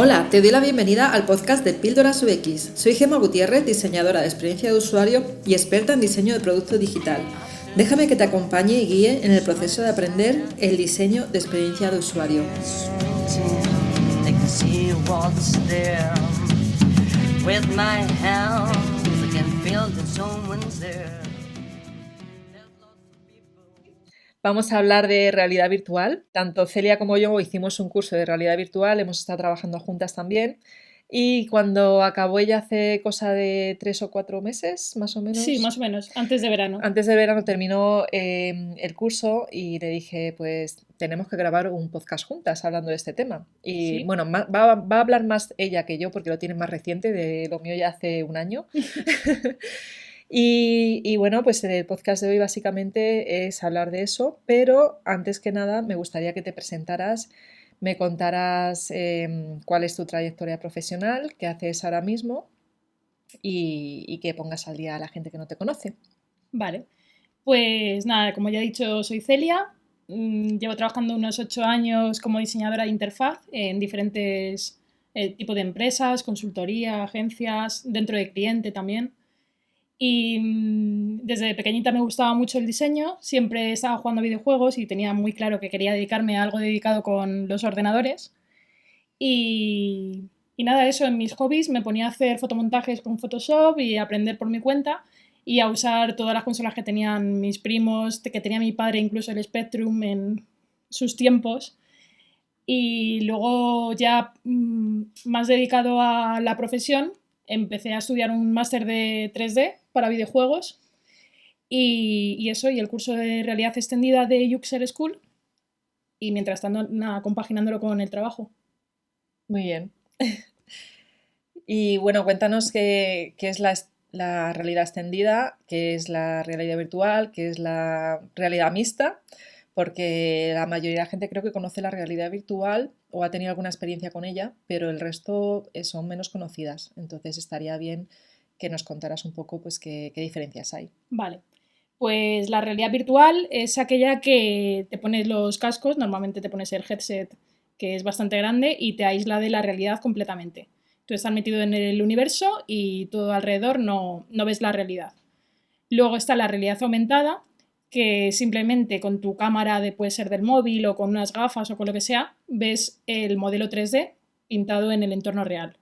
Hola, te doy la bienvenida al podcast de Píldoras UX. Soy Gemma Gutiérrez, diseñadora de experiencia de usuario y experta en diseño de producto digital. Déjame que te acompañe y guíe en el proceso de aprender el diseño de experiencia de usuario. Vamos a hablar de realidad virtual. Tanto Celia como yo hicimos un curso de realidad virtual, hemos estado trabajando juntas también. Y cuando acabó ella hace cosa de 3 o 4 meses, más o menos. Sí, más o menos, antes de verano. Antes del verano terminó el curso y le dije, pues tenemos que grabar un podcast juntas hablando de este tema. Y Sí. bueno, va a hablar más ella que yo porque lo tiene más reciente, de lo mío ya hace un año. Y bueno, pues el podcast de hoy básicamente es hablar de eso, pero antes que nada me gustaría que te presentaras, me contaras cuál es tu trayectoria profesional, qué haces ahora mismo y que pongas al día a la gente que no te conoce. Vale. Pues nada, como ya he dicho, soy Celia. Llevo trabajando unos 8 años como diseñadora de interfaz en diferentes tipos de empresas, consultoría, agencias, dentro de cliente también. Y desde pequeñita me gustaba mucho el diseño, siempre estaba jugando a videojuegos y tenía muy claro que quería dedicarme a algo dedicado con los ordenadores. Y, y nada, eso en mis hobbies me ponía a hacer fotomontajes con Photoshop y a aprender por mi cuenta y a usar todas las consolas que tenían mis primos, que tenía mi padre, incluso el Spectrum en sus tiempos. Y luego ya más dedicado a la profesión, empecé a estudiar un máster de 3D para videojuegos y eso, y el curso de realidad extendida de Uxer School, y mientras tanto, nada, compaginándolo con el trabajo. Muy bien. Y bueno, cuéntanos qué es la realidad extendida, qué es la realidad virtual, qué es la realidad mixta, porque la mayoría de la gente creo que conoce la realidad virtual o ha tenido alguna experiencia con ella, pero el resto son menos conocidas. Entonces estaría bien que nos contaras un poco pues qué diferencias hay. Vale. Pues la realidad virtual es aquella que te pones los cascos, normalmente te pones el headset que es bastante grande y te aísla de la realidad completamente. Tú estás metido en el universo y todo alrededor no ves la realidad. Luego está la realidad aumentada, que simplemente con tu cámara, puede ser del móvil o con unas gafas o con lo que sea, ves el modelo 3D pintado en el entorno real.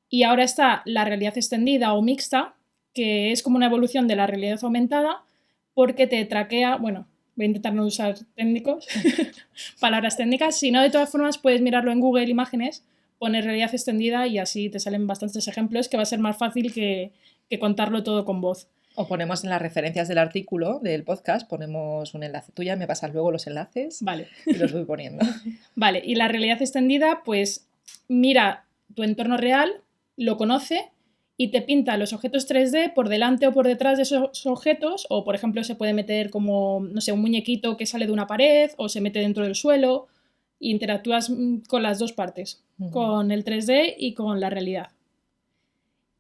Y ahora está la realidad extendida o mixta, que es como una evolución de la realidad aumentada, porque te traquea, bueno, voy a intentar no usar técnicos, palabras técnicas, si no, de todas formas puedes mirarlo en Google Imágenes, poner realidad extendida y así te salen bastantes ejemplos, que va a ser más fácil que contarlo todo con voz. O ponemos en las referencias del artículo del podcast, ponemos un enlace tuya, me pasas luego los enlaces Vale. y los voy poniendo. Vale, y la realidad extendida, pues mira tu entorno real, lo conoce y te pinta los objetos 3D por delante o por detrás de esos objetos, o por ejemplo se puede meter como, no sé, un muñequito que sale de una pared o se mete dentro del suelo e interactúas con las dos partes, con el 3D y con la realidad.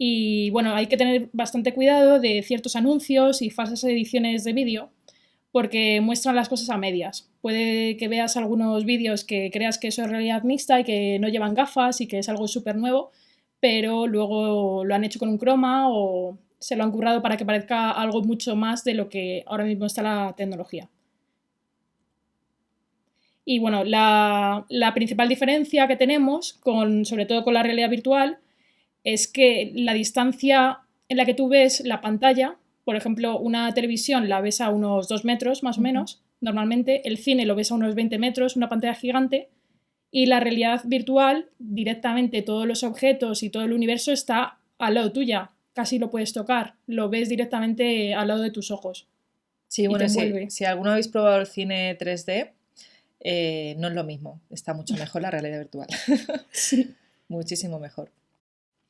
Y bueno, hay que tener bastante cuidado de ciertos anuncios y falsas ediciones de vídeo porque muestran las cosas a medias. Puede que veas algunos vídeos que creas que eso es realidad mixta y que no llevan gafas y que es algo súper nuevo, pero luego lo han hecho con un croma o se lo han currado para que parezca algo mucho más de lo que ahora mismo está la tecnología. Y bueno, la principal diferencia que tenemos, sobre todo con la realidad virtual, es que la distancia en la que tú ves la pantalla, por ejemplo, una televisión la ves a unos 2 metros más o menos, normalmente el cine lo ves a unos 20 metros, una pantalla gigante, y la realidad virtual, directamente todos los objetos y todo el universo está al lado tuya, casi lo puedes tocar, lo ves directamente al lado de tus ojos Sí, y te bueno, envuelve. si alguno habéis probado el cine 3D, no es lo mismo, está mucho mejor la realidad virtual, Sí. muchísimo mejor.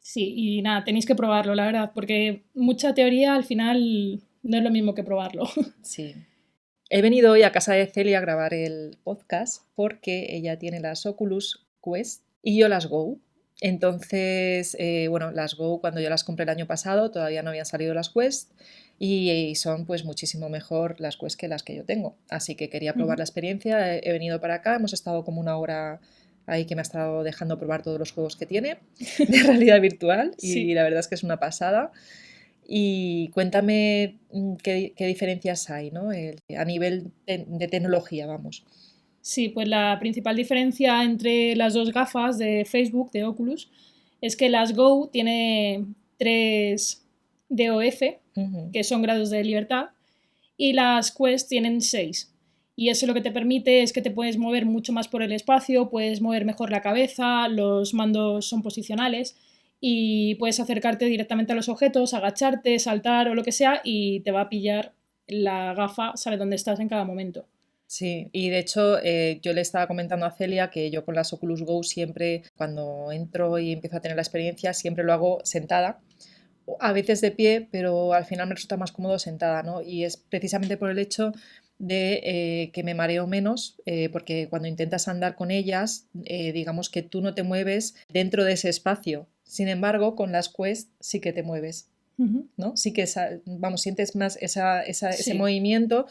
Sí, y nada, tenéis que probarlo, la verdad, porque mucha teoría al final no es lo mismo que probarlo. Sí. He venido hoy a casa de Celia a grabar el podcast porque ella tiene las Oculus Quest y yo las Go. Entonces, bueno, las Go cuando yo las compré el año pasado todavía no habían salido las Quest y son pues muchísimo mejor las Quest que las que yo tengo. Así que quería probar la experiencia, he venido para acá, hemos estado como una hora ahí que me ha estado dejando probar todos los juegos que tiene de realidad virtual y Sí. la verdad es que es una pasada. Y cuéntame qué diferencias hay, ¿no? A nivel de tecnología, vamos. Sí, pues la principal diferencia entre las dos gafas de Facebook, de Oculus, es que las Go tiene 3 DOF, Ujú. que son grados de libertad, y las Quest tienen 6. Y eso lo que te permite es que te puedes mover mucho más por el espacio, puedes mover mejor la cabeza, los mandos son posicionales y puedes acercarte directamente a los objetos, agacharte, saltar o lo que sea y te va a pillar la gafa, sabe dónde estás en cada momento. Sí, y de hecho yo le estaba comentando a Celia que yo con las Oculus Go siempre, cuando entro y empiezo a tener la experiencia, siempre lo hago sentada, a veces de pie, pero al final me resulta más cómodo sentada, ¿no? Y es precisamente por el hecho de que me mareo menos, porque cuando intentas andar con ellas, digamos que tú no te mueves dentro de ese espacio. Sin embargo, con las Quest sí que te mueves, Ujú. ¿no? Sí que, vamos, sientes más ese Sí. movimiento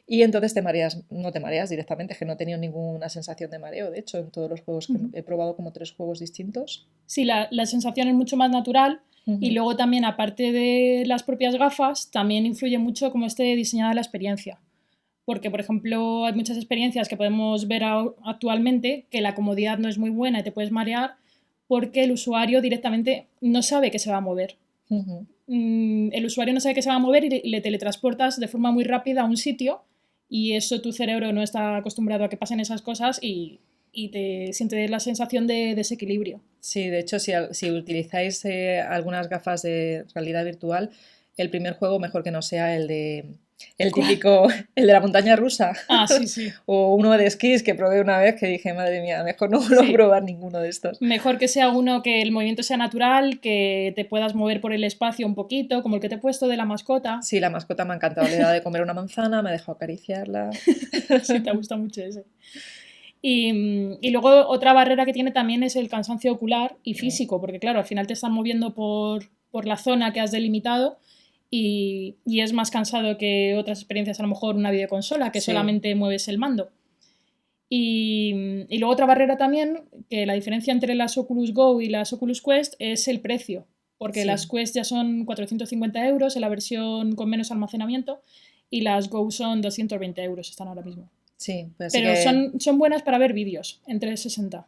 y entonces te mareas, no te mareas directamente, es que no he tenido ninguna sensación de mareo, de hecho, en todos los juegos que Ujú. he probado, como 3 juegos distintos. Sí, la sensación es mucho más natural y Ujú. luego también, aparte de las propias gafas, también influye mucho cómo esté diseñada la experiencia. Porque, por ejemplo, hay muchas experiencias que podemos ver actualmente que la comodidad no es muy buena y te puedes marear porque el usuario directamente no sabe que se va a mover. Ujú. El usuario no sabe que se va a mover y le teletransportas de forma muy rápida a un sitio y eso tu cerebro no está acostumbrado a que pasen esas cosas y te sientes la sensación de desequilibrio. Sí, de hecho, si utilizáis algunas gafas de realidad virtual, el primer juego mejor que no sea el ¿Cuál? típico, el de la montaña rusa Ah, sí, sí. o uno de esquís que probé una vez que dije, madre mía, mejor no vuelvo a Sí. probar ninguno de estos. Mejor que sea uno que el movimiento sea natural, que te puedas mover por el espacio un poquito, como el que te he puesto de la mascota. Sí, la mascota me ha encantado, le he dado de comer una manzana, me ha dejado acariciarla. Sí, te gusta mucho ese. Y luego otra barrera que tiene también es el cansancio ocular y físico, porque claro, al final te están moviendo por la zona que has delimitado y es más cansado que otras experiencias, a lo mejor una videoconsola, que Sí, solamente mueves el mando. Y luego otra barrera también, que la diferencia entre las Oculus Go y las Oculus Quest es el precio, porque las sí, Quest ya son 450 euros en la versión con menos almacenamiento y las Go son 220 euros, están ahora mismo. sí, pues así Pero que son buenas para ver vídeos en 360.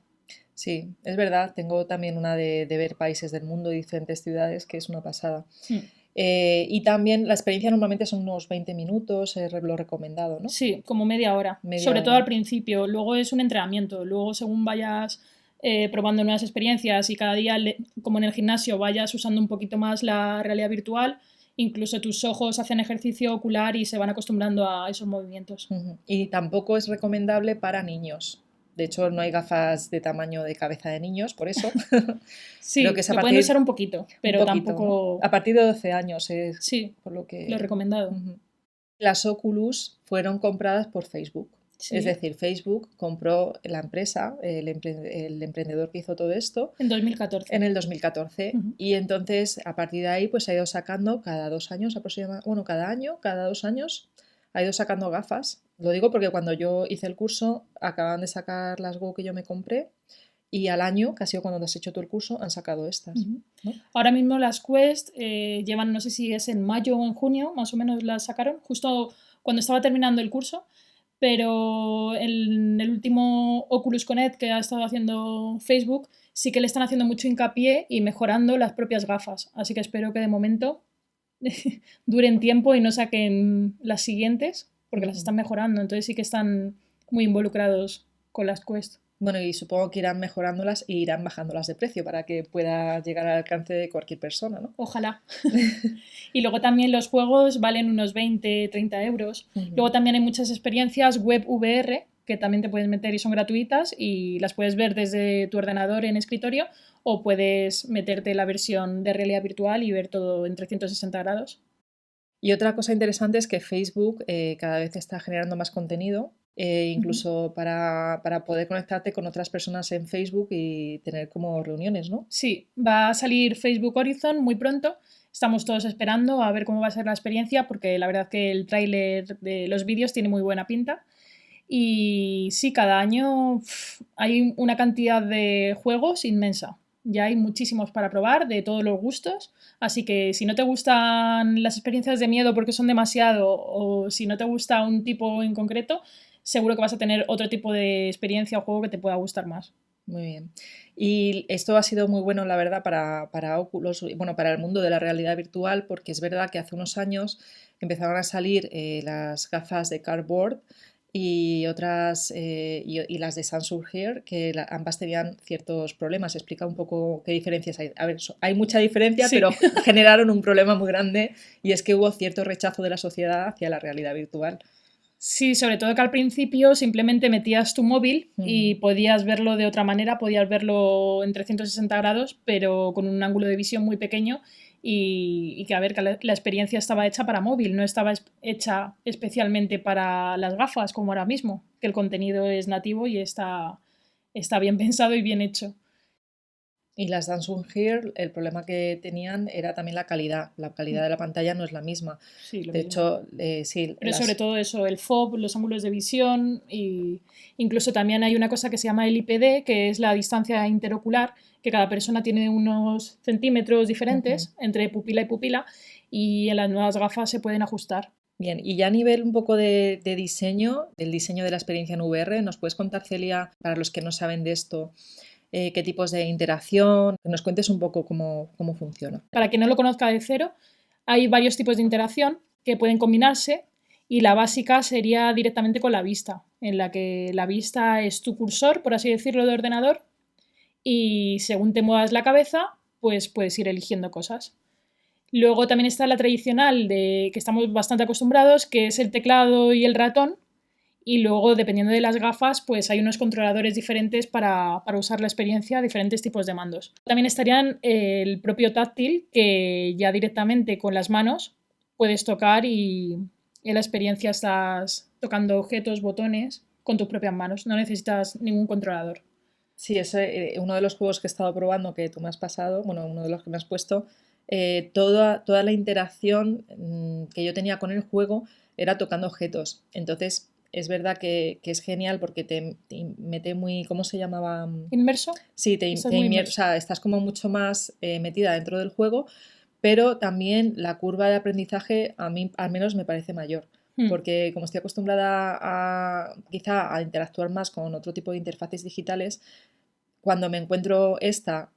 sí, es verdad, tengo también una de ver países del mundo y diferentes ciudades que es una pasada. Mm. Y también la experiencia normalmente son unos 20 minutos, es lo recomendado, ¿no? Sí, como media hora, Media sobre todo hora. al principio. Luego es un entrenamiento. Luego, según vayas probando nuevas experiencias y cada día, como en el gimnasio, vayas usando un poquito más la realidad virtual, incluso tus ojos hacen ejercicio ocular y se van acostumbrando a esos movimientos. Ujú. Y tampoco es recomendable para niños. De hecho, no hay gafas de tamaño de cabeza de niños, por eso. Creo que Sí, es a lo pueden usar partir un poquito, un pero poquito, ¿no? tampoco. A partir de 12 años es Sí, por lo lo que... recomendado. Ujú. Las Oculus fueron compradas por Facebook. Es Sí, decir, Facebook compró la empresa, el emprendedor que hizo todo esto, en en 2014. el 2014 Ujú. y entonces a partir de ahí pues se ha ido sacando cada 2 años aproximadamente, bueno, cada año, cada 2 años ha ido sacando gafas. Lo digo porque cuando yo hice el curso acaban de sacar las Go que yo me compré y al año, que ha sido cuando has hecho tú el curso, han sacado estas, Ujú. ¿no? Ahora mismo las Quest llevan, no sé si es en mayo o en junio, más o menos las sacaron, justo cuando estaba terminando el curso, pero en el último Oculus Connect que ha estado haciendo Facebook sí que le están haciendo mucho hincapié y mejorando las propias gafas, así que espero que de momento duren tiempo y no saquen las siguientes, porque las Ujú. están mejorando, entonces sí que están muy involucrados con las Quest. Bueno, y supongo que irán mejorándolas e irán bajándolas de precio para que pueda llegar al alcance de cualquier persona, ¿no? Ojalá. Y luego también los juegos valen unos 20, 30 euros. Ujú. Luego también hay muchas experiencias web VR que también te puedes meter y son gratuitas y las puedes ver desde tu ordenador en escritorio o puedes meterte la versión de realidad virtual y ver todo en 360 grados. Y otra cosa interesante es que Facebook cada vez está generando más contenido, Ujú. incluso para poder conectarte con otras personas en Facebook y tener como reuniones, ¿no? Sí, va a salir Facebook Horizon muy pronto. Estamos todos esperando a ver cómo va a ser la experiencia porque la verdad que el tráiler de los vídeos tiene muy buena pinta. Y sí, cada año hay una cantidad de juegos inmensa. Ya hay muchísimos para probar, de todos los gustos. Así que si no te gustan las experiencias de miedo porque son demasiado, o si no te gusta un tipo en concreto, seguro que vas a tener otro tipo de experiencia o juego que te pueda gustar más. Muy bien. Y esto ha sido muy bueno, la verdad, para Oculus, bueno, para el mundo de la realidad virtual, porque es verdad que hace unos años empezaron a salir las gafas de cardboard y otras, y las de Samsung Gear, que ambas tenían ciertos problemas. Explica un poco qué diferencias hay. A ver, hay mucha diferencia, Sí. pero generaron un problema muy grande y es que hubo cierto rechazo de la sociedad hacia la realidad virtual. Sí, sobre todo que al principio simplemente metías tu móvil y podías verlo de otra manera, podías verlo en 360 grados, pero con un ángulo de visión muy pequeño y que, a ver, que la experiencia estaba hecha para móvil, no estaba hecha especialmente para las gafas como ahora mismo, que el contenido es nativo y está bien pensado y bien hecho. Y las Samsung Gear, el problema que tenían era también la calidad. La calidad de la pantalla no es la misma. Sí, lo De mismo. hecho, sí, Pero sobre todo eso, el FOV, los ángulos de visión y incluso también hay una cosa que se llama el IPD, que es la distancia interocular, que cada persona tiene unos centímetros diferentes entre pupila y pupila y en las nuevas gafas se pueden ajustar. Bien, y ya a nivel un poco de diseño, del diseño de la experiencia en VR, ¿nos puedes contar, Celia, para los que no saben de esto, qué tipos de interacción? Que nos cuentes un poco cómo funciona. Para quien no lo conozca de cero, hay varios tipos de interacción que pueden combinarse y la básica sería directamente con la vista, en la que la vista es tu cursor, por así decirlo, de ordenador y según te muevas la cabeza, pues puedes ir eligiendo cosas. Luego también está la tradicional de que estamos bastante acostumbrados, que es el teclado y el ratón. Y luego, dependiendo de las gafas, pues hay unos controladores diferentes para usar la experiencia, diferentes tipos de mandos. También estarían el propio táctil, que ya directamente con las manos puedes tocar y en la experiencia estás tocando objetos, botones con tus propias manos. No necesitas ningún controlador. Sí, es uno de los juegos que he estado probando que tú me has pasado, bueno, uno de los que me has puesto, toda la interacción que yo tenía con el juego era tocando objetos. Entonces, es verdad que es genial porque te mete muy, ¿cómo se llamaba? ¿Inmerso? Sí, Estás muy o inmerso. sea, estás como mucho más metida dentro del juego, pero también la curva de aprendizaje a mí al menos me parece mayor. Porque como estoy acostumbrada quizá a interactuar más con otro tipo de interfaces digitales, cuando me encuentro esta,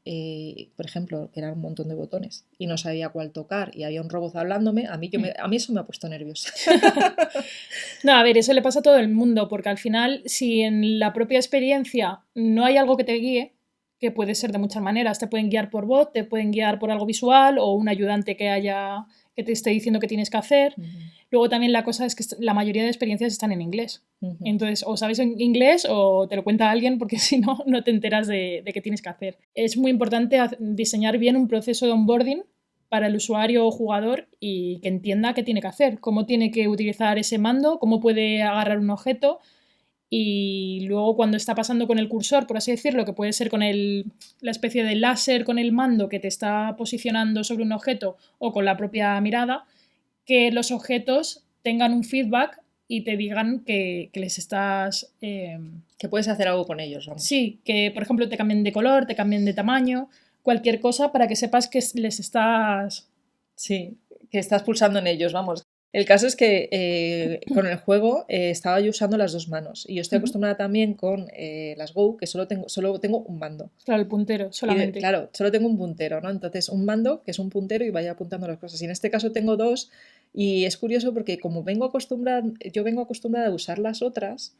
por ejemplo, que eran un montón de botones y no sabía cuál tocar y había un robot hablándome, a mí eso me ha puesto nerviosa. No, a ver, eso le pasa a todo el mundo, porque al final, si en la propia experiencia no hay algo que te guíe, que puede ser de muchas maneras, te pueden guiar por voz, te pueden guiar por algo visual o un ayudante que te esté diciendo qué tienes que hacer. Luego también la cosa es que la mayoría de experiencias están en inglés. Entonces, o sabes en inglés o te lo cuenta alguien porque si no, no te enteras de qué tienes que hacer. Es muy importante diseñar bien un proceso de onboarding para el usuario o jugador y que entienda qué tiene que hacer, cómo tiene que utilizar ese mando, cómo puede agarrar un objeto y luego cuando está pasando con el cursor, por así decirlo, que puede ser con la especie de láser con el mando que te está posicionando sobre un objeto o con la propia mirada, que los objetos tengan un feedback y te digan que les estás... que puedes hacer algo con ellos, vamos. Sí, que por ejemplo te cambien de color, te cambien de tamaño, cualquier cosa para que sepas que les estás... Sí, que estás pulsando en ellos, vamos. El caso es que con el juego estaba yo usando las dos manos y yo estoy acostumbrada también con las Go, que solo tengo un mando. Claro, el puntero, solamente. Claro, solo tengo un puntero, ¿no? Entonces, un mando que es un puntero y vaya apuntando las cosas. Y en este caso tengo dos y es curioso porque como yo vengo acostumbrada a usar las otras,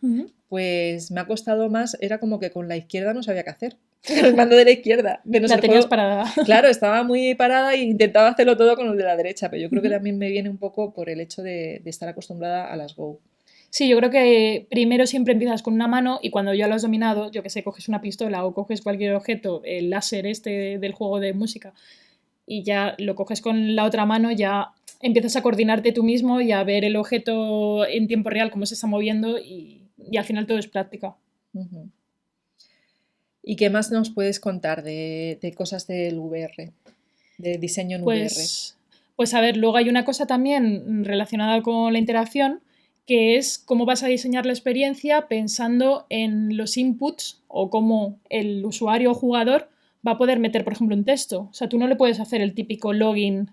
pues me ha costado más, era como que con la izquierda no sabía qué hacer. El mando de la izquierda. Menos La el tenías juego. parada. Claro, estaba muy parada e intentaba hacerlo todo con el de la derecha, pero yo creo que también me viene un poco por el hecho de estar acostumbrada a las Go. Sí, yo creo que primero siempre empiezas con una mano y cuando ya lo has dominado, yo que sé, coges una pistola o coges cualquier objeto, el láser este del juego de música, y ya lo coges con la otra mano, ya empiezas a coordinarte tú mismo y a ver el objeto en tiempo real, cómo se está moviendo y al final todo es práctica. ¿Y qué más nos puedes contar de cosas del VR, de diseño en VR? Pues a ver, luego hay una cosa también relacionada con la interacción, que es cómo vas a diseñar la experiencia pensando en los inputs o cómo el usuario o jugador va a poder meter, por ejemplo, un texto. O sea, tú no le puedes hacer el típico login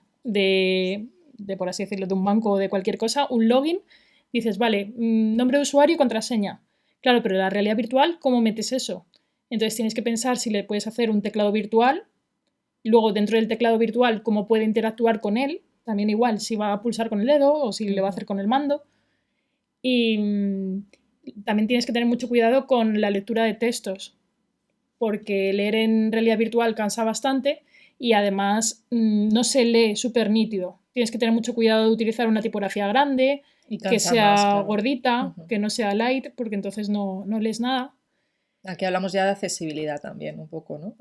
por así decirlo, de un banco o de cualquier cosa, un login, dices, vale, nombre de usuario y contraseña. Claro, pero en la realidad virtual, ¿cómo metes eso? Entonces tienes que pensar si le puedes hacer un teclado virtual, luego dentro del teclado virtual, cómo puede interactuar con él, también igual, si va a pulsar con el dedo o si le va a hacer con el mando. Y también tienes que tener mucho cuidado con la lectura de textos, porque leer en realidad virtual cansa bastante y además no se lee súper nítido. Tienes que tener mucho cuidado de utilizar una tipografía grande, Y que cansa sea más, claro. gordita, que no sea light, porque entonces no lees nada. Aquí hablamos ya de accesibilidad también, un poco, ¿no?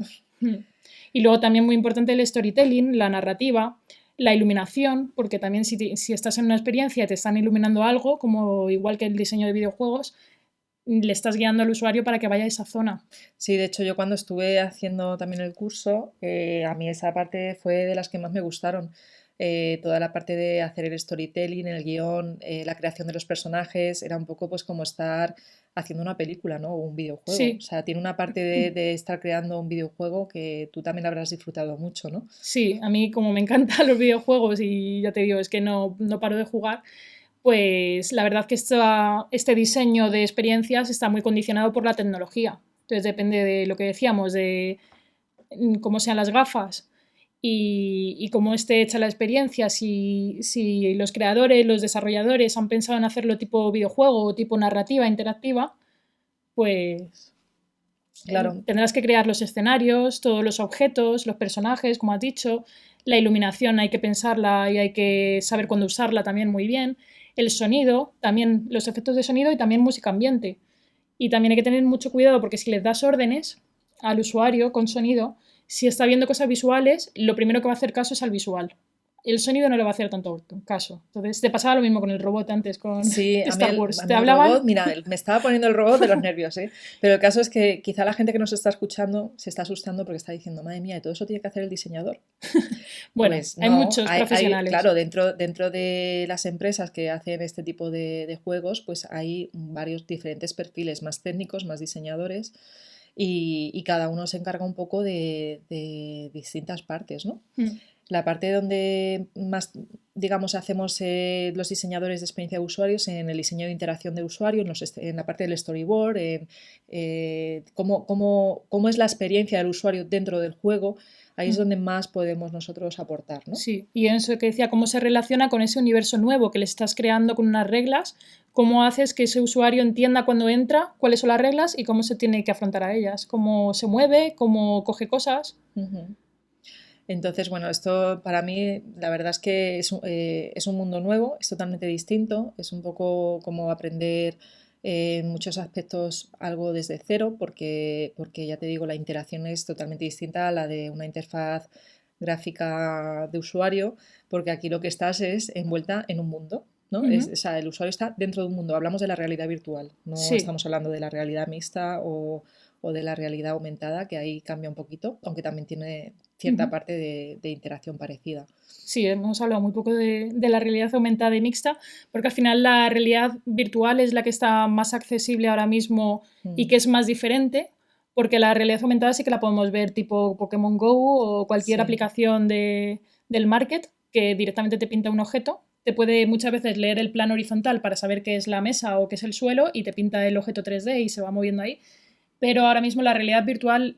Y luego también muy importante el storytelling, la narrativa, la iluminación, porque también si estás en una experiencia y te están iluminando algo, como igual que el diseño de videojuegos, le estás guiando al usuario para que vaya a esa zona. Sí, de hecho yo cuando estuve haciendo también el curso, a mí esa parte fue de las que más me gustaron. Toda la parte de hacer el storytelling, el guión, la creación de los personajes, era un poco pues como estar haciendo una película, ¿no? O un videojuego. Sí. O sea, tiene una parte de estar creando un videojuego que tú también habrás disfrutado mucho, ¿no? Sí, a mí como me encantan los videojuegos y ya te digo, es que no paro de jugar, pues la verdad que este diseño de experiencias está muy condicionado por la tecnología. Entonces depende de lo que decíamos, de cómo sean las gafas y cómo esté hecha la experiencia, si los creadores, los desarrolladores han pensado en hacerlo tipo videojuego o tipo narrativa interactiva, pues Claro. tendrás que crear los escenarios, todos los objetos, los personajes, como has dicho, la iluminación hay que pensarla y hay que saber cuándo usarla también muy bien, el sonido, también los efectos de sonido y también música ambiente. Y también hay que tener mucho cuidado porque si le das órdenes al usuario con sonido, si está viendo cosas visuales, lo primero que va a hacer caso es al visual. El sonido no le va a hacer tanto caso. Entonces, te pasaba lo mismo con el robot antes, con Sí, a mí Star Wars. a Te mí el hablaban. robot, mira, me estaba poniendo el robot de los nervios, ¿eh? Pero el caso es que quizá la gente que nos está escuchando se está asustando porque está diciendo, madre mía, ¿y todo eso tiene que hacer el diseñador? Bueno, Pues hay no, muchos profesionales. claro, dentro de las empresas que hacen este tipo de juegos, pues hay varios diferentes perfiles, más técnicos, más diseñadores, y cada uno se encarga un poco de distintas partes, ¿no? La parte donde más, digamos, hacemos los diseñadores de experiencia de usuarios en el diseño de interacción de usuario, en la parte del storyboard, en cómo es la experiencia del usuario dentro del juego. Ahí es donde más podemos nosotros aportar, ¿no? Sí, y eso que decía, cómo se relaciona con ese universo nuevo que le estás creando con unas reglas, cómo haces que ese usuario entienda cuando entra cuáles son las reglas y cómo se tiene que afrontar a ellas, cómo se mueve, cómo coge cosas. Entonces, bueno, esto para mí la verdad es que es un mundo nuevo, es totalmente distinto, es un poco como aprender en muchos aspectos algo desde cero, porque ya te digo, la interacción es totalmente distinta a la de una interfaz gráfica de usuario, porque aquí lo que estás es envuelta en un mundo, ¿no? O sea, el usuario está dentro de un mundo. Hablamos de la realidad virtual, no Sí. estamos hablando de la realidad mixta o de la realidad aumentada, que ahí cambia un poquito, aunque también tiene cierta parte de interacción parecida. Sí, hemos hablado muy poco de la realidad aumentada y mixta, porque al final la realidad virtual es la que está más accesible ahora mismo y que es más diferente, porque la realidad aumentada sí que la podemos ver tipo Pokémon Go o cualquier aplicación del market que directamente te pinta un objeto. Te puede muchas veces leer el plano horizontal para saber qué es la mesa o qué es el suelo y te pinta el objeto 3D y se va moviendo ahí. Pero ahora mismo la realidad virtual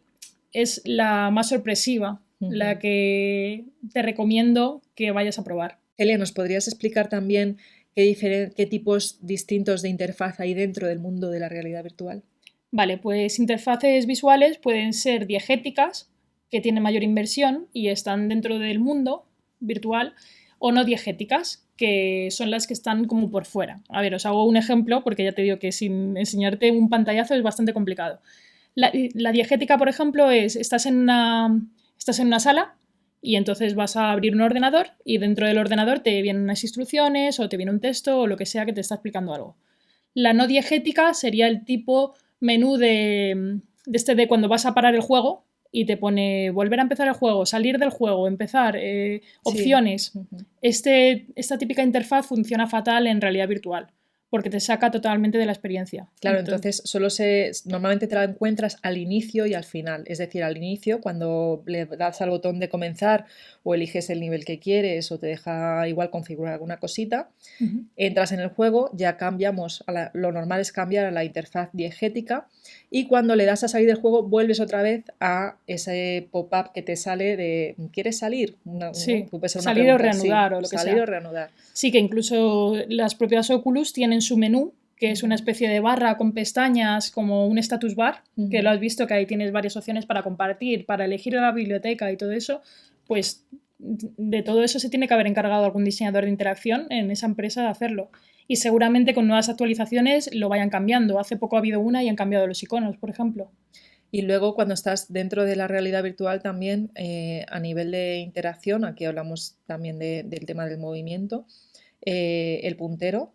es la más sorpresiva, la que te recomiendo que vayas a probar. Elia, ¿nos podrías explicar también qué tipos distintos de interfaz hay dentro del mundo de la realidad virtual? Vale, pues interfaces visuales pueden ser diegéticas, que tienen mayor inversión y están dentro del mundo virtual, o no diegéticas, que son las que están como por fuera. A ver, os hago un ejemplo, porque ya te digo que sin enseñarte un pantallazo es bastante complicado. La diegética, por ejemplo, estás en una sala y entonces vas a abrir un ordenador y dentro del ordenador te vienen unas instrucciones o te viene un texto o lo que sea que te está explicando algo. La no diegética sería el tipo menú de cuando vas a parar el juego y te pone volver a empezar el juego, salir del juego, empezar, opciones. Sí. Esta típica interfaz funciona fatal en realidad virtual porque te saca totalmente de la experiencia. Claro, entonces normalmente te la encuentras al inicio y al final. Es decir, al inicio, cuando le das al botón de comenzar o eliges el nivel que quieres o te deja igual configurar alguna cosita, entras en el juego, ya cambiamos, lo normal es cambiar a la interfaz diegética y cuando le das a salir del juego vuelves otra vez a ese pop-up que te sale de ¿quieres salir? Sí, puede ser una salir o pregunta, reanudar sí, o lo que salir sea. o reanudar. Sí, que incluso las propias Oculus tienen su menú, que es una especie de barra con pestañas, como un status bar, que lo has visto, que ahí tienes varias opciones para compartir, para elegir la biblioteca y todo eso. Pues de todo eso se tiene que haber encargado algún diseñador de interacción en esa empresa de hacerlo. Y seguramente con nuevas actualizaciones lo vayan cambiando. Hace poco ha habido una y han cambiado los iconos, por ejemplo. Y luego cuando estás dentro de la realidad virtual también, a nivel de interacción, aquí hablamos también del tema del movimiento, el puntero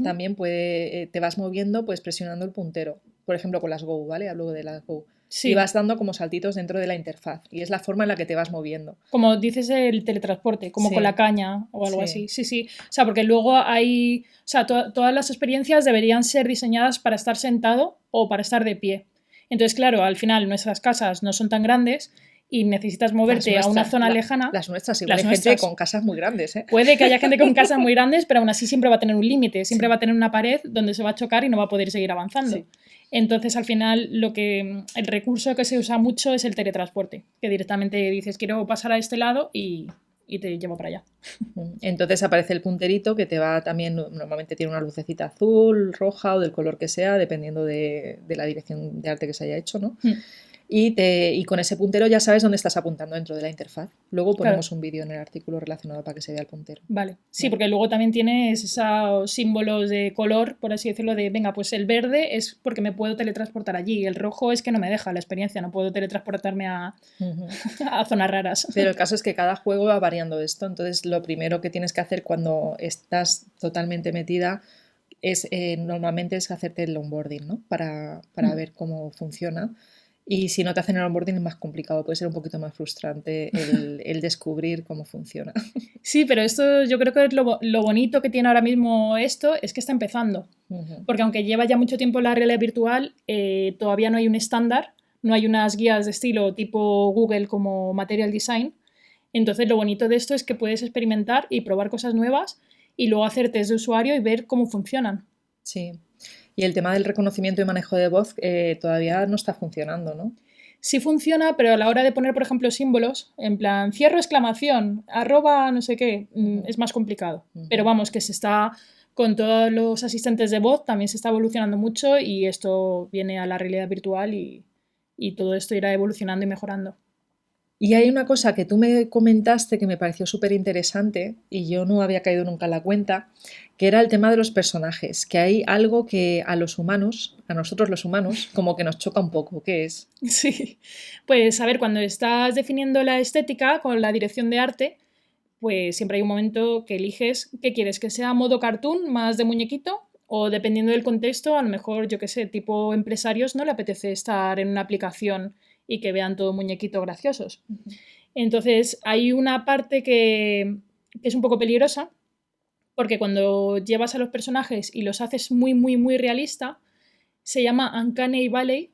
también te vas moviendo pues presionando el puntero. Por ejemplo, con las Go, ¿vale? Hablo de las Go. Sí. Y vas dando como saltitos dentro de la interfaz. Y es la forma en la que te vas moviendo. Como dices el teletransporte, como Sí. con la caña o algo Sí. así. Sí, sí. O sea, porque luego hay... O sea, todas las experiencias deberían ser diseñadas para estar sentado o para estar de pie. Entonces, claro, al final nuestras casas no son tan grandes y necesitas moverte a una zona lejana. Las nuestras, igual hay gente con casas muy grandes, ¿eh? Puede que haya gente con casas muy grandes, pero aún así siempre va a tener un límite, siempre va a tener una pared donde se va a chocar y no va a poder seguir avanzando. Sí. Entonces, al final, el recurso que se usa mucho es el teletransporte, que directamente dices, quiero pasar a este lado y te llevo para allá. Entonces aparece el punterito que te va también, normalmente tiene una lucecita azul, roja o del color que sea, dependiendo de la dirección de arte que se haya hecho, ¿no? Y con ese puntero ya sabes dónde estás apuntando dentro de la interfaz. Luego ponemos un vídeo en el artículo relacionado para que se vea el puntero. Vale, sí, porque luego también tienes esos símbolos de color, por así decirlo, de, venga, pues el verde es porque me puedo teletransportar allí, el rojo es que no me deja la experiencia, no puedo teletransportarme a zonas raras. Pero el caso es que cada juego va variando esto, entonces lo primero que tienes que hacer cuando estás totalmente metida es normalmente es hacerte el onboarding, ¿no? Para ver cómo funciona. Y si no te hacen el onboarding es más complicado, puede ser un poquito más frustrante el descubrir cómo funciona. Sí, pero esto yo creo que es lo bonito que tiene ahora mismo esto, es que está empezando. Porque aunque lleva ya mucho tiempo la realidad virtual, todavía no hay un estándar, no hay unas guías de estilo tipo Google como Material Design. Entonces lo bonito de esto es que puedes experimentar y probar cosas nuevas y luego hacer test de usuario y ver cómo funcionan. Sí. Y el tema del reconocimiento y manejo de voz todavía no está funcionando, ¿no? Sí funciona, pero a la hora de poner, por ejemplo, símbolos, en plan, cierro exclamación, arroba no sé qué, es más complicado. Pero vamos, que se está, con todos los asistentes de voz, también se está evolucionando mucho y esto viene a la realidad virtual y todo esto irá evolucionando y mejorando. Y hay una cosa que tú me comentaste que me pareció súper interesante y yo no había caído nunca en la cuenta, que era el tema de los personajes, que hay algo que a los humanos, a nosotros los humanos, como que nos choca un poco. ¿Qué es? Sí, pues a ver, cuando estás definiendo la estética con la dirección de arte, pues siempre hay un momento que eliges qué quieres, que sea modo cartoon, más de muñequito, o dependiendo del contexto, a lo mejor, yo qué sé, tipo empresarios no le apetece estar en una aplicación y que vean todo muñequitos graciosos. Entonces, hay una parte que es un poco peligrosa, porque cuando llevas a los personajes y los haces muy, muy, muy realista, se llama Uncanny Valley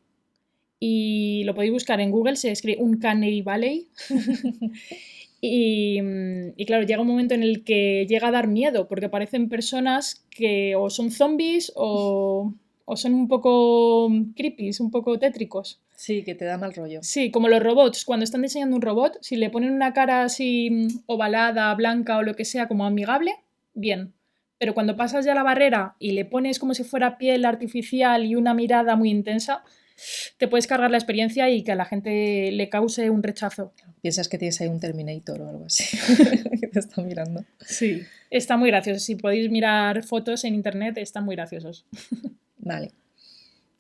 y lo podéis buscar en Google, se escribe Uncanny Valley. Y claro, llega un momento en el que llega a dar miedo, porque parecen personas que o son zombies o son un poco creepy, un poco tétricos. Sí, que te da mal rollo. Sí, como los robots. Cuando están diseñando un robot, si le ponen una cara así ovalada, blanca o lo que sea, como amigable, bien. Pero cuando pasas ya la barrera y le pones como si fuera piel artificial y una mirada muy intensa, te puedes cargar la experiencia y que a la gente le cause un rechazo. Piensas que tienes ahí un Terminator o algo así que te está mirando. Sí, está muy gracioso. Si podéis mirar fotos en internet, están muy graciosos. Vale.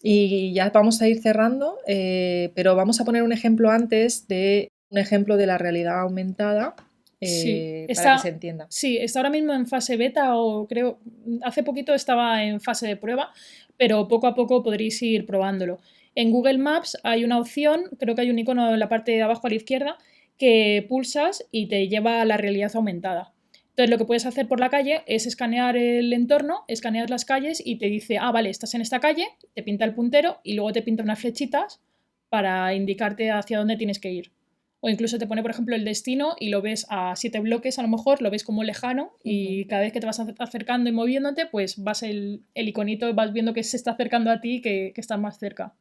Y ya vamos a ir cerrando, pero vamos a poner un ejemplo antes de un ejemplo de la realidad aumentada para que se entienda. Sí, está ahora mismo en fase beta o creo, hace poquito estaba en fase de prueba, pero poco a poco podréis ir probándolo. En Google Maps hay una opción, creo que hay un icono en la parte de abajo a la izquierda, que pulsas y te lleva a la realidad aumentada. Entonces lo que puedes hacer por la calle es escanear el entorno, escanear las calles y te dice, ah, vale, estás en esta calle, te pinta el puntero y luego te pinta unas flechitas para indicarte hacia dónde tienes que ir. O incluso te pone, por ejemplo, el destino y lo ves a 7 bloques, a lo mejor, lo ves como lejano y cada vez que te vas acercando y moviéndote, pues vas el iconito, vas viendo que se está acercando a ti, que estás más cerca.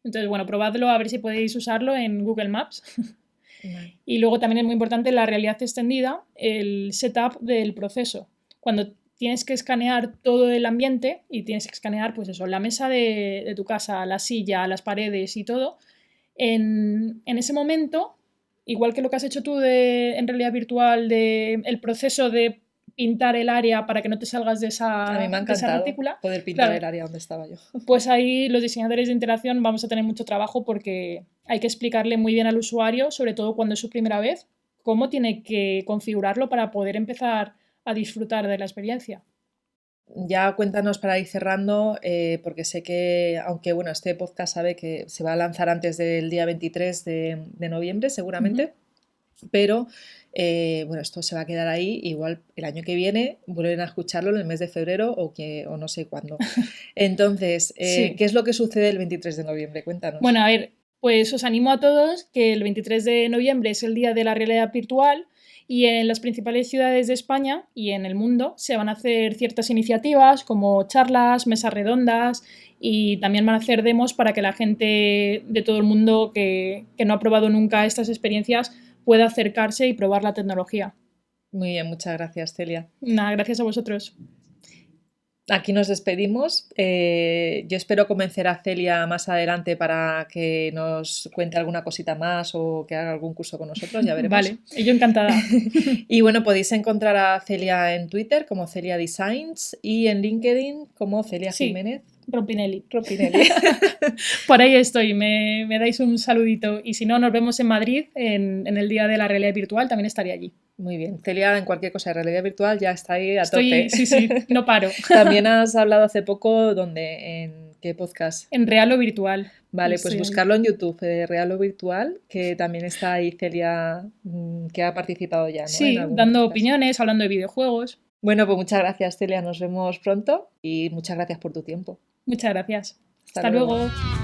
Entonces, bueno, probadlo a ver si podéis usarlo en Google Maps. Vale. Y luego también es muy importante la realidad extendida, el setup del proceso. Cuando tienes que escanear todo el ambiente y tienes que escanear, pues eso, la mesa de tu casa, la silla, las paredes y todo, en ese momento, igual que lo que has hecho tú en realidad virtual, el proceso de pintar el área para que no te salgas de A mí me ha esa encantado retícula, poder pintar claro, el área donde estaba yo. pues ahí los diseñadores de interacción vamos a tener mucho trabajo porque hay que explicarle muy bien al usuario, sobre todo cuando es su primera vez, cómo tiene que configurarlo para poder empezar a disfrutar de la experiencia. Ya cuéntanos para ir cerrando, porque sé que, aunque bueno, este podcast sabe que se va a lanzar antes del día 23 de noviembre seguramente, pero bueno, esto se va a quedar ahí, igual el año que viene vuelven a escucharlo en el mes de febrero o no sé cuándo. Entonces, Sí. ¿qué es lo que sucede el 23 de noviembre? Cuéntanos. Bueno, a ver, pues os animo a todos que el 23 de noviembre es el día de la realidad virtual y en las principales ciudades de España y en el mundo se van a hacer ciertas iniciativas como charlas, mesas redondas y también van a hacer demos para que la gente de todo el mundo que no ha probado nunca estas experiencias pueda acercarse y probar la tecnología. Muy bien, muchas gracias, Celia. Nada, gracias a vosotros. Aquí nos despedimos. Yo espero convencer a Celia más adelante para que nos cuente alguna cosita más o que haga algún curso con nosotros, ya veremos. Vale, yo encantada. Y bueno, podéis encontrar a Celia en Twitter como Celia Designs y en LinkedIn como Celia Sí, Jiménez Rompinelli. Ropinelli. Por ahí estoy, me dais un saludito. Y si no, nos vemos en Madrid en el Día de la Realidad Virtual, también estaré allí. Muy bien, Celia en cualquier cosa de realidad virtual ya está ahí a tope. Sí, no paro. También has hablado hace poco, ¿dónde? ¿En qué podcast? En real o virtual. Vale, pues Estoy ahí. buscarlo en YouTube, Real o Virtual, que también está ahí Celia, que ha participado ya, ¿no? Sí, En algún dando podcast. opiniones, hablando de videojuegos. Bueno, pues muchas gracias, Celia, nos vemos pronto y muchas gracias por tu tiempo. Muchas gracias. Hasta Hasta luego. luego.